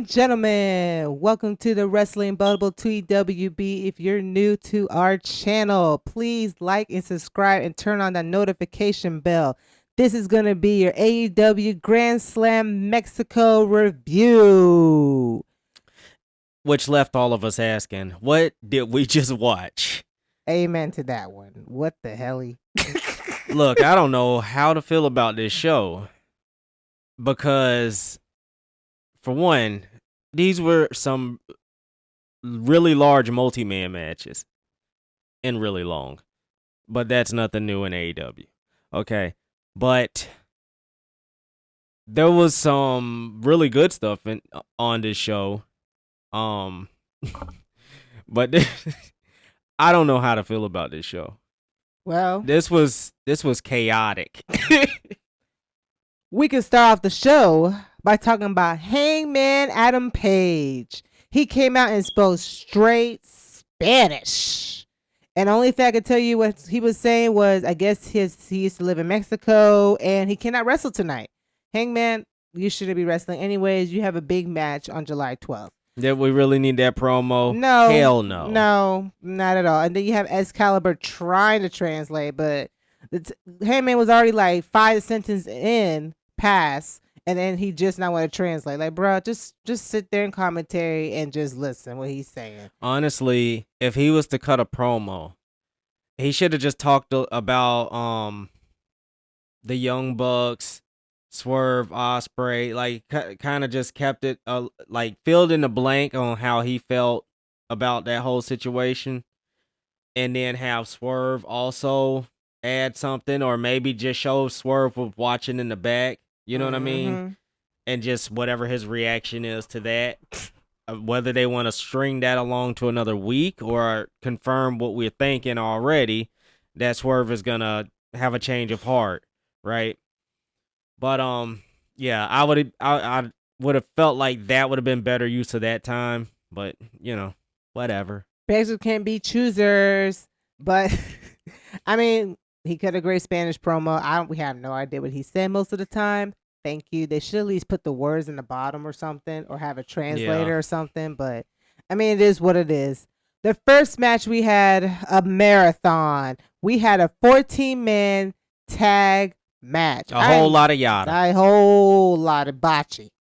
and gentlemen, welcome to the Wrestling Bubble 2WB. If you're new to our channel, please like and subscribe and turn on the notification bell. This is going to be your AEW Grandslam Mexico review. Which left all of us asking, what did we just watch? Amen to that one. What the hell? Look, I don't know how to feel about this show because, for one, these were some really large multi-man matches and really long. But that's nothing new in AEW. Okay. But there was some really good stuff on this show. But I don't know how to feel about this show. Well, this was chaotic. We can start off the show by talking about Hangman Adam Page. He came out and spoke straight Spanish. And the only thing I could tell you what he was saying was, I guess he used to live in Mexico and he cannot wrestle tonight. Hangman, you shouldn't be wrestling anyways. You have a big match on July 12th. Did we really need that promo? No. Hell no. No, not at all. And then you have Excalibur trying to translate, but Hangman was already like 5 sentences in pass, and then he just not want to translate. Like, bro, just sit there and commentary and just listen what he's saying. Honestly, if he was to cut a promo, he should have just talked about the Young Bucks, Swerve, Ospreay, like kind of just kept it like filled in the blank on how he felt about that whole situation, and then have Swerve also add something, or maybe just show Swerve with watching in the back. You know what I mean? And just whatever his reaction is to that. Whether they want to string that along to another week or confirm what we're thinking already, that Swerve is going to have a change of heart, right? But yeah, I would have felt like that would have been better use of that time, but whatever. Beggars can't be choosers, but I mean, he cut a great Spanish promo. We have no idea what he said most of the time. Thank you. They should at least put the words in the bottom or something, or have a translator or something. But I mean, it is what it is. The first match we had a marathon. We had a 14-man tag match. A whole lot of yada. A whole lot of botchy.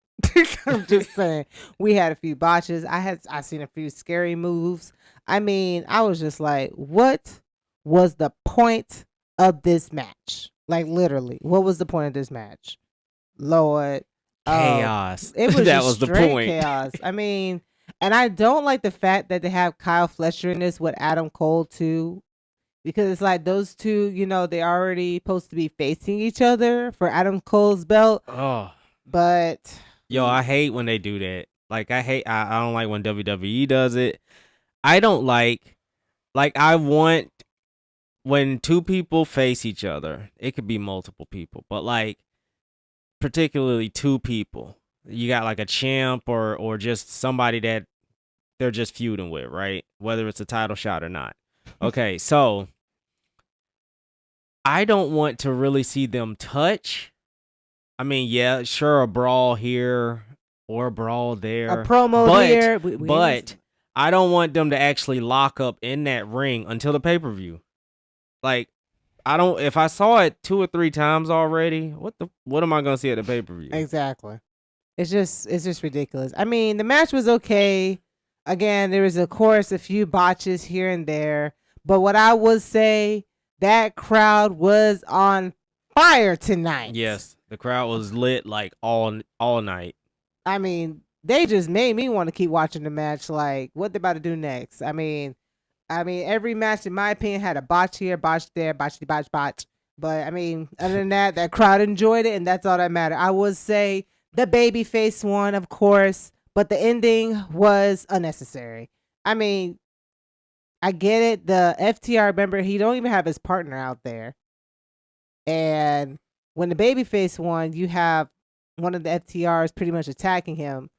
I'm just saying. We had a few botches. I seen a few scary moves. I mean, I was just like, what was the point of this match? Like, literally, what was the point of this match? Lord. Chaos. It was that was the point. Chaos. I mean, and I don't like the fact that they have Kyle Fletcher in this with Adam Cole too. Because it's like those two, they already supposed to be facing each other for Adam Cole's belt. Oh. But yo, I hate when they do that. Like, I don't like when WWE does it. I don't like I want when two people face each other, it could be multiple people, but like particularly two people. You got like a champ or just somebody that they're just feuding with, right? Whether it's a title shot or not. Okay, so I don't want to really see them touch. I mean, yeah, sure, a brawl here or a brawl there. A promo here. But I don't want them to actually lock up in that ring until the pay-per-view. Like, if I saw it 2 or 3 times already, what am I going to see at the pay-per-view? Exactly. It's just ridiculous. I mean, the match was okay. Again, there was, of course, a few botches here and there. But what I would say, that crowd was on fire tonight. Yes, the crowd was lit like all night. I mean, they just made me want to keep watching the match. Like, what they about to do next? I mean, every match, in my opinion, had a botch here, botch there, botch. But I mean, other than that crowd enjoyed it, and that's all that mattered. I would say the babyface one, of course, but the ending was unnecessary. I mean, I get it. The FTR, remember, he don't even have his partner out there. And when the babyface won, you have one of the FTRs pretty much attacking him.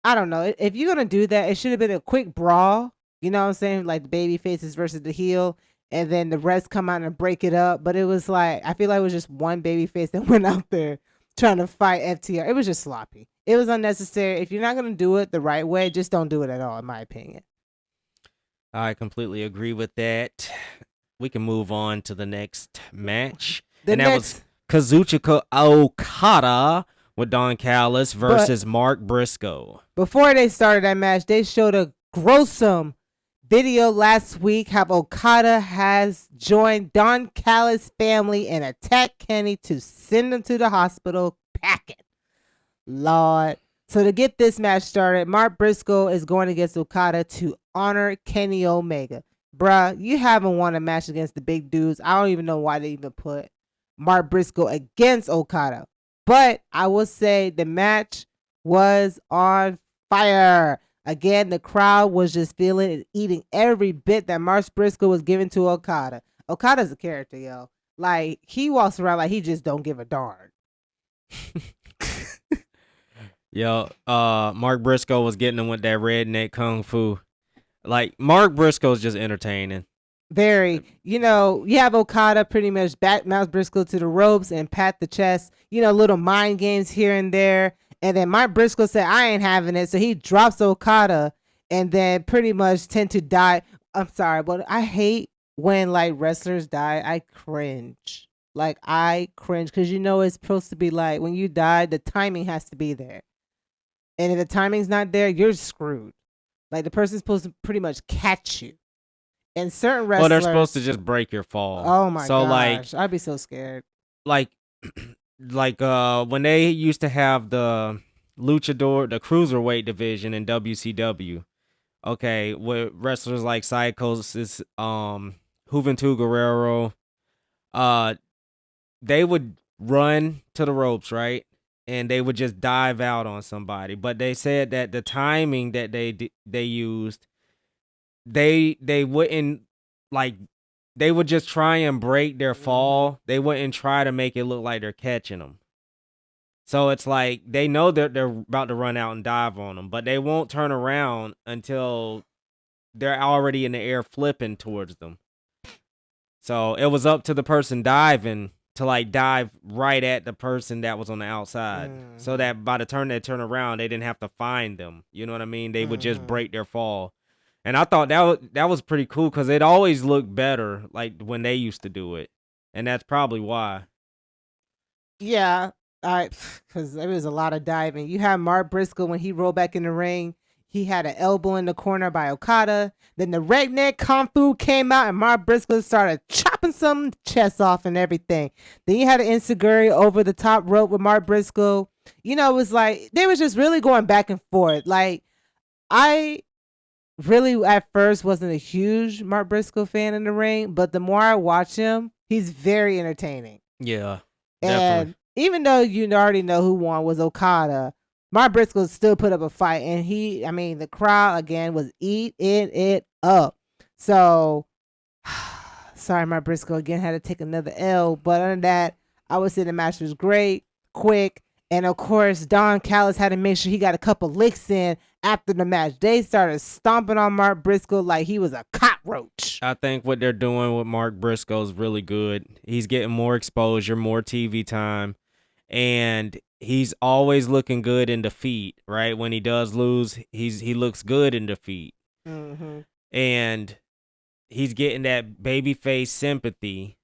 I don't know. If you're going to do that, it should have been a quick brawl. You know what I'm saying? Like the baby faces versus the heel. And then the rest come out and break it up. But it was like, I feel like it was just one baby face that went out there trying to fight FTR. It was just sloppy. It was unnecessary. If you're not going to do it the right way, just don't do it at all, in my opinion. I completely agree with that. We can move on to the next match. That was Kazuchika Okada with Don Callis versus Mark Briscoe. Before they started that match, they showed a gruesome video last week how Okada has joined Don Callis' family and attacked Kenny to send him to the hospital. Pack it. Lord. So to get this match started, Mark Briscoe is going against Okada to honor Kenny Omega. Bruh, you haven't won a match against the big dudes. I don't even know why they even put Mark Briscoe against Okada. But I will say the match was on fire. Again, the crowd was just feeling and eating every bit that Mark Briscoe was giving to Okada. Okada's a character, yo. Like, he walks around like he just don't give a darn. Yo, Mark Briscoe was getting him with that redneck kung fu. Like, Mark Briscoe's just entertaining. Very. You know, you have Okada pretty much back Mark Briscoe to the ropes and pat the chest. You know, little mind games here and there. And then Mark Briscoe said, I ain't having it. So he drops Okada and then pretty much tend to die. I'm sorry, but I hate when, like, wrestlers die. I cringe. Like, I cringe because, you know, it's supposed to be like when you die, the timing has to be there. And if the timing's not there, you're screwed. Like, the person's supposed to pretty much catch you. And certain wrestlers... Well, they're supposed to just break your fall. Oh, my gosh. Like, I'd be so scared. Like when they used to have the luchador, the cruiserweight division in WCW, okay, with wrestlers like Psychosis, Juventud Guerrero, they would run to the ropes, right? And they would just dive out on somebody. But they said that the timing that they used, they wouldn't, like, they would just try and break their fall. They wouldn't try to make it look like they're catching them. So it's like they know that they're about to run out and dive on them, but they won't turn around until they're already in the air flipping towards them. So it was up to the person diving to, like, dive right at the person that was on the outside. So that by the turn they turn around, they didn't have to find them. You know what I mean? They would just break their fall. And I thought that was pretty cool because it always looked better, like, when they used to do it. And that's probably why. Yeah, because there was a lot of diving. You had Mark Briscoe when he rolled back in the ring. He had an elbow in the corner by Okada. Then the redneck kung fu came out and Mark Briscoe started chopping some chests off and everything. Then you had an enziguri over the top rope with Mark Briscoe. You know, it was like, they was just really going back and forth. Like, I really at first wasn't a huge Mark Briscoe fan in the ring, but the more I watch him, he's very entertaining. Yeah, definitely. And even though you already know who won was Okada, Mark Briscoe still put up a fight, and the crowd again was eating it up. So, sorry, Mark Briscoe again had to take another L, but other than that, I would say the match was great, quick, and of course, Don Callis had to make sure he got a couple licks in after the match. They started stomping on Mark Briscoe like he was a cockroach. I think what they're doing with Mark Briscoe is really good. He's getting more exposure, more TV time, and he's always looking good in defeat, right? When he does lose, he looks good in defeat. Mm-hmm. And he's getting that babyface sympathy,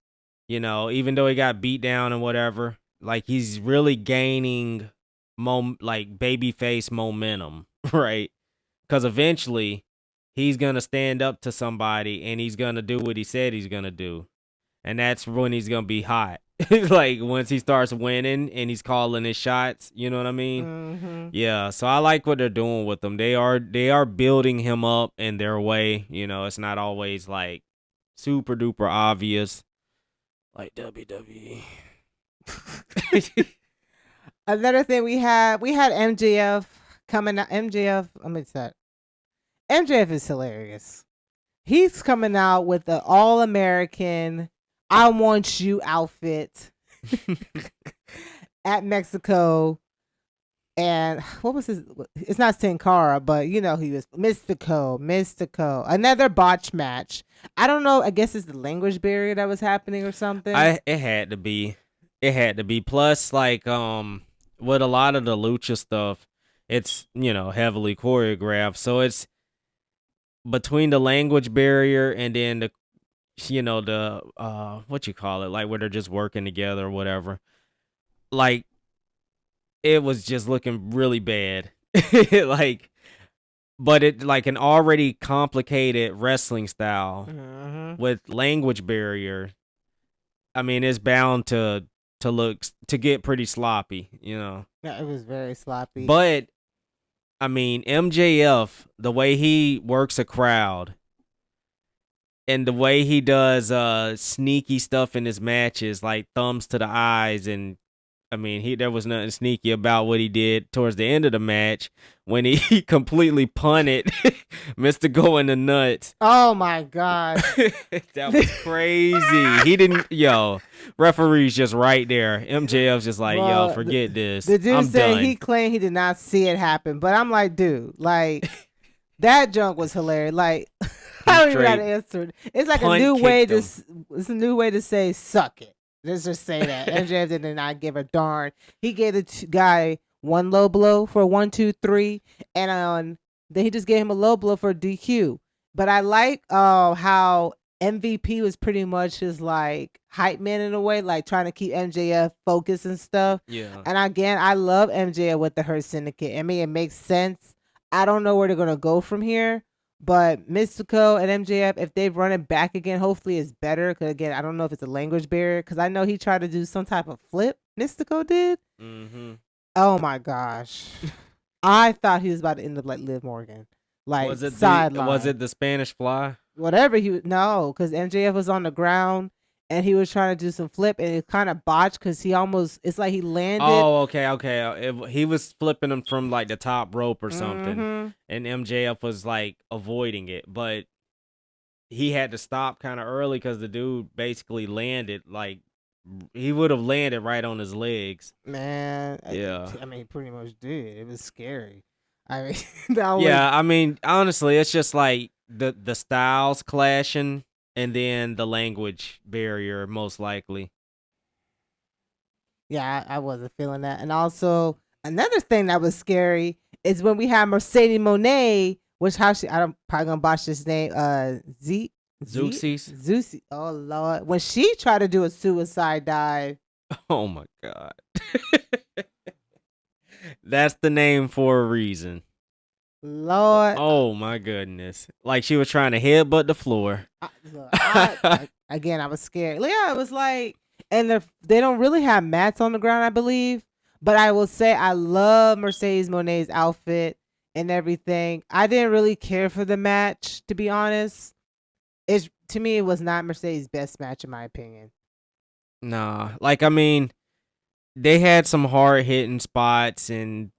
you know, even though he got beat down and whatever. Like, he's really gaining babyface momentum, right? Because eventually he's going to stand up to somebody and he's going to do what he said he's going to do. And that's when he's going to be hot. Like, once he starts winning and he's calling his shots, you know what I mean? Mm-hmm. Yeah, so I like what they're doing with him. They are building him up in their way. You know, it's not always, like, super duper obvious like WWE. Another thing we had MJF coming out. MJF is hilarious. He's coming out with the All-American I Want You outfit at Mexico. And what was his? It's not Sin Cara, but you know he was Mystico. Another botch match. I don't know. I guess it's the language barrier that was happening or something. It had to be. It had to be. Plus, like, with a lot of the lucha stuff, it's, heavily choreographed. So it's between the language barrier and then the what you call it, like where they're just working together or whatever. Like, it was just looking really bad. Like, but it like an already complicated wrestling style with language barrier. I mean, it's bound to get pretty sloppy, Yeah, it was very sloppy. But I mean, MJF, the way he works a crowd and the way he does sneaky stuff in his matches, like thumbs to the eyes, and I mean, there was nothing sneaky about what he did towards the end of the match when he completely punted Mr. Go in the nuts. Oh my god. That was crazy. He didn't, referee's just right there. MJF's just like, yo, forget this. The dude I'm said done. he claimed he did not see it happen, but I'm like, dude, like that junk was hilarious. Like, I don't even got to answer it. It's like a new way to. It's a new way to say suck it. Let's just say that MJF did not give a darn. He gave the guy one low blow for 1, 2, 3, and then he just gave him a low blow for DQ. But I like how MVP was pretty much his like hype man in a way, like trying to keep MJF focused and stuff. Yeah. And again, I love MJF with the Hurt Syndicate. I mean, it makes sense. I don't know where they're gonna go from here. But Mystico and MJF, if they run it back again, hopefully it's better. Because again, I don't know if it's a language barrier. Because I know he tried to do some type of flip. Mystico did. Mm-hmm. Oh my gosh, I thought he was about to end up like Liv Morgan, like sideline. Was it the Spanish Fly? Whatever no, because MJF was on the ground and he was trying to do some flip and it kind of botched because it's like he landed. Oh, okay. He was flipping him from like the top rope or something, and MJF was like avoiding it, but he had to stop kind of early because the dude basically landed like he would have landed right on his legs. Man, yeah. I mean, he pretty much did. It was scary. I mean, I mean, honestly, it's just like the styles clashing. And then the language barrier, most likely. Yeah, I wasn't feeling that. And also, another thing that was scary is when we had Mercedes Mone, which I'm probably gonna botch this name. Zeuxis. Oh Lord, when she tried to do a suicide dive. Oh my God. That's the name for a reason. Lord. Oh my goodness. Like she was trying to headbutt the floor. Again, I was scared. Yeah, it was like, and they don't really have mats on the ground, I believe. But I will say I love Mercedes Moné's outfit and everything. I didn't really care for the match, to be honest. To me, it was not Mercedes' best match, in my opinion. Nah, like I mean, they had some hard hitting spots and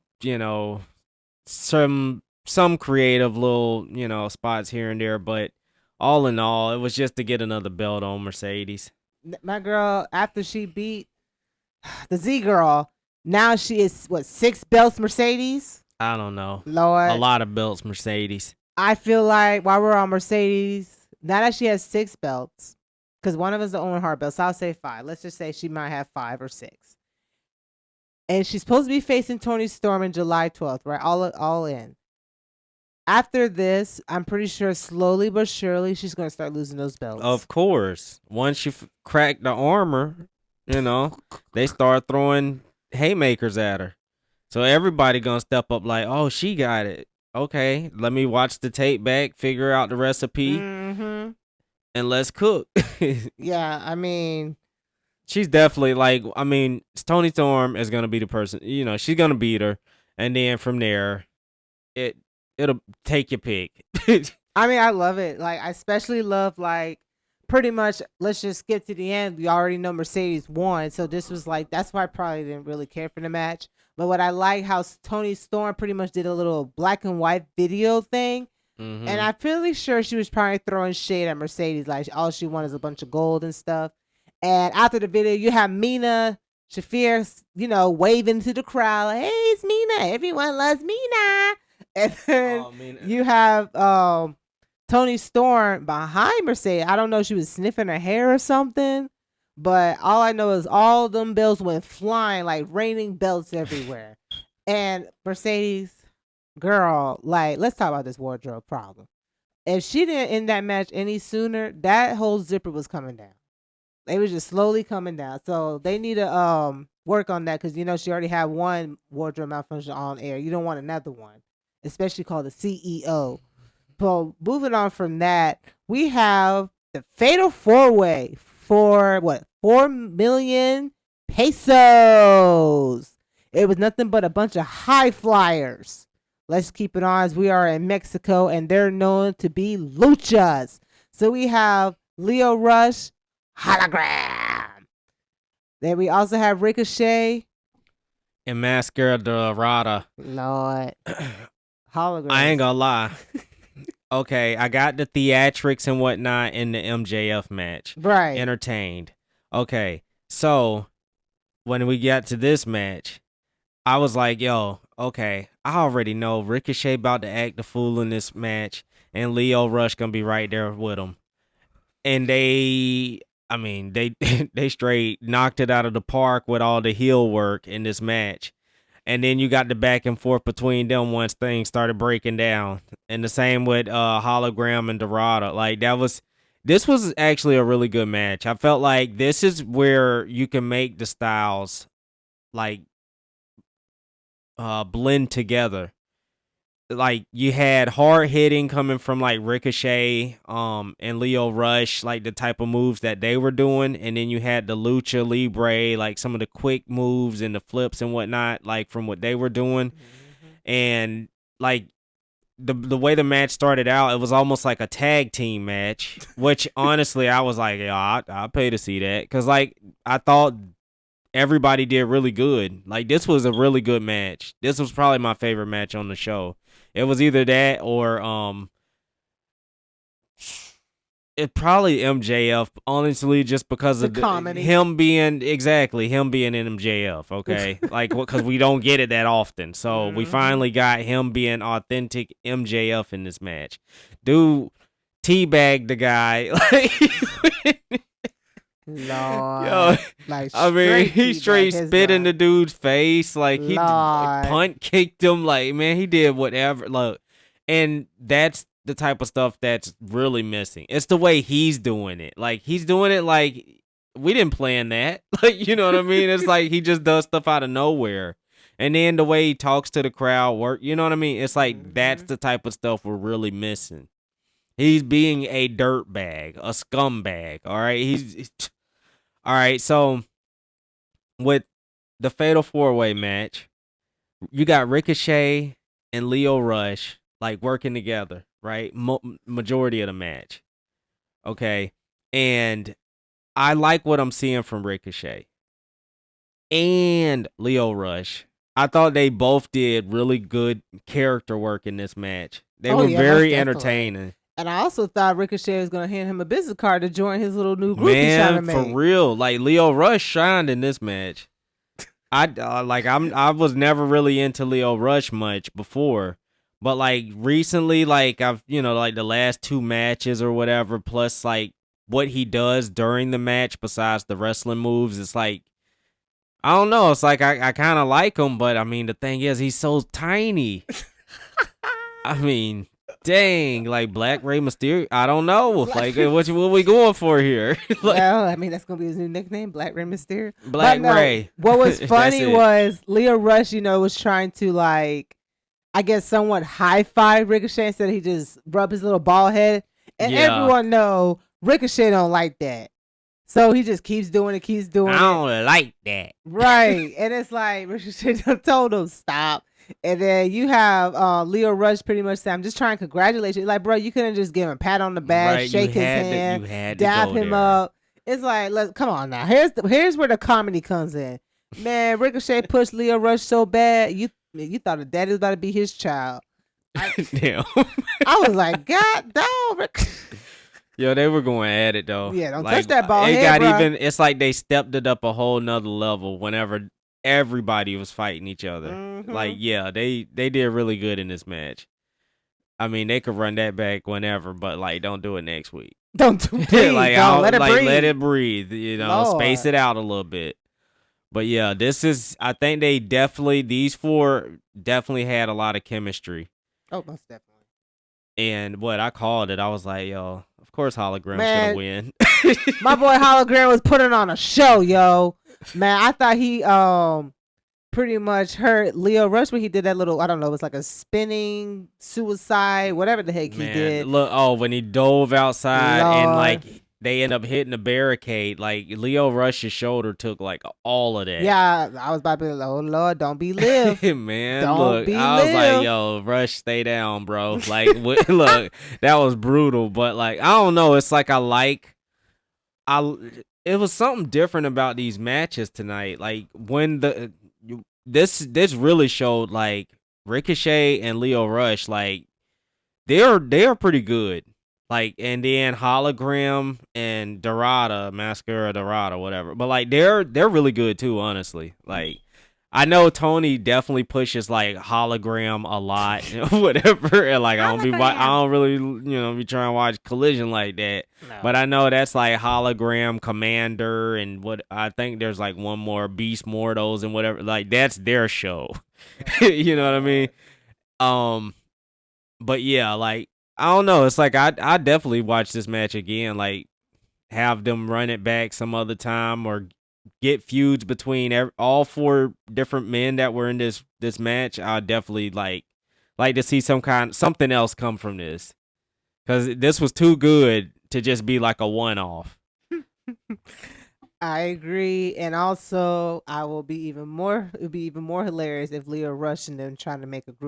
some creative little, spots here and there, but all in all, it was just to get another belt on Mercedes. My girl, after she beat the Z girl, now she is 6 belts Mercedes? I don't know. Lord. A lot of belts Mercedes. I feel like while we're on Mercedes, now that she has 6 belts, because one of us is the Owen Hart belt, so I'll say 5. Let's just say she might have 5 or 6. And she's supposed to be facing Toni Storm on July 12th, right? All in. After this, I'm pretty sure slowly but surely she's going to start losing those belts. Of course. Once you crack the armor, they start throwing haymakers at her. So everybody going to step up like, oh, she got it. Okay, let me watch the tape back, figure out the recipe, and let's cook. Yeah, I mean... She's definitely like, I mean, Toni Storm is going to be the person, she's going to beat her. And then from there, it'll take your pick. I mean, I love it. Like, I especially love, like, pretty much, let's just skip to the end. We already know Mercedes won. So this was like, that's why I probably didn't really care for the match. But what I like how Toni Storm pretty much did a little black and white video thing. And I'm pretty sure she was probably throwing shade at Mercedes. Like, all she wanted is a bunch of gold and stuff. And after the video, you have Mina Shafir, waving to the crowd. Like, hey, it's Mina. Everyone loves Mina. And then you have Toni Storm behind Mercedes. I don't know if she was sniffing her hair or something. But all I know is all them belts went flying like raining belts everywhere. And Mercedes, girl, like let's talk about this wardrobe problem. If she didn't end that match any sooner, that whole zipper was coming down. They was just slowly coming down. So they need to work on that because she already had one wardrobe malfunction on air. You don't want another one, especially called the CEO. So moving on from that, we have the Fatal 4-Way for what 4 million pesos. It was nothing but a bunch of high flyers. Let's keep it on as we are in Mexico and they're known to be luchas. So we have Leo Rush, hologram. Then we also have Ricochet and Mascara Dorada. Lord, hologram. I ain't gonna lie. Okay, I got the theatrics and whatnot in the MJF match. Right. Entertained. Okay, so when we got to this match, I was like, yo, okay, I already know Ricochet about to act the fool in this match, and Leo Rush gonna be right there with him. And they straight knocked it out of the park with all the heel work in this match. And then you got the back and forth between them once things started breaking down. And the same with Hologram and Dorada. Like this was actually a really good match. I felt like this is where you can make the styles like blend together. Like you had hard hitting coming from like Ricochet and Leo Rush, like the type of moves that they were doing, and then you had the Lucha Libre, like some of the quick moves and the flips and whatnot, like from what they were doing. And like the way the match started out, it was almost like a tag team match, which honestly I was like, yeah, I'll pay to see that, because like I thought everybody did really good. Like this was a really good match. This was probably my favorite match on the show. It was either that or it probably MJF, honestly, just because of him being in MJF. Okay, like because we don't get it that often, so we finally got him being authentic MJF in this match. Dude, teabagged the guy. Lord, yo, like I mean, he straight spit in the dude's face, like he punt kicked him, like man, he did whatever. Look, and that's the type of stuff that's really missing. It's the way he's doing it. Like he's doing it like we didn't plan that. Like you know what I mean? It's like he just does stuff out of nowhere, and then the way he talks to the crowd, you know what I mean? It's like that's the type of stuff we're really missing. He's being a dirtbag, a scumbag. All right, he's all right. So with the Fatal 4-Way match, you got Ricochet and Leo Rush like working together, right? Majority of the match, okay. And I like what I'm seeing from Ricochet and Leo Rush. I thought they both did really good character work in this match. They were very entertaining. And I also thought Ricochet was going to hand him a business card to join his little new group. Man, for real. Like, Leo Rush shined in this match. I was never really into Leo Rush much before. But, like, recently, like, I've, like, the last 2 matches or whatever, plus, like, what he does during the match besides the wrestling moves, it's like, I don't know. It's like, I kind of like him, but, I mean, the thing is, he's so tiny. I mean... Dang, like Black Rey Mysterio. I don't know. Like, what we going for here? Like, well, I mean, that's gonna be his new nickname, Black Rey Mysterio. Black Rey. What was funny was Leo Rush, was trying to like, I guess, somewhat high five Ricochet instead of he just rub his little bald head. And everyone know Ricochet don't like that, so he just keeps doing it. I don't like that. Right, and it's like Ricochet told him stop. And then you have Leo Rush pretty much saying, I'm just trying to congratulate you. Like, bro, you couldn't just give him a pat on the back, right, shake his hand, dap him up. It's like, come on now. Here's where the comedy comes in. Man, Ricochet pushed Leo Rush so bad, you thought the daddy was about to be his child. Damn. I was like, God, dog. Yo, they were going at it though. Yeah, don't touch that ball head, bro. It's like they stepped it up a whole nother level whenever everybody was fighting each other. Like, yeah, they did really good in this match. I mean, they could run that back whenever, but like, don't do it next week. Don't please, Like, don't let it breathe. Let it breathe. You know, space Lord. it out a little bit. But yeah, this is. I think these four definitely had a lot of chemistry. Oh, most definitely. And what I called it, I was like, yo, of course Hologram's Man, gonna win. My boy Hologram was putting on a show, yo. Man, I thought he pretty much hurt Leo Rush when he did that little, I don't know, it was like a spinning suicide, whatever the heck he did. Look, when he dove outside and Lord. like they end up hitting the barricade, like Leo Rush's shoulder took like all of that. Yeah, I was about to be like, oh Lord, don't be Liv. Man, Don't look, be I was Liv. like, yo, Rush, stay down, bro. Like, look, that was brutal, but like, I don't know. It's like it was something different about these matches tonight. Like when this really showed like Ricochet and Leo Rush, like they are pretty good. Like, and then Hologram and Dorada, Mascara Dorada, whatever. But like they're really good too, honestly. Like I know Tony definitely pushes like Hologram a lot, whatever. And like I don't really be trying to watch Collision like that. No. But I know that's like Hologram, Commander, and what I think there's like one more Beast Mortals and whatever. Like that's their show. You know what I mean? But yeah, like I don't know. It's like I definitely watch this match again. Like have them run it back some other time or get feuds between all four different men that were in this match. I definitely like to see something else come from this, because this was too good to just be like a one-off. I agree, and also it would be even more hilarious if Leo Rush and them trying to make a group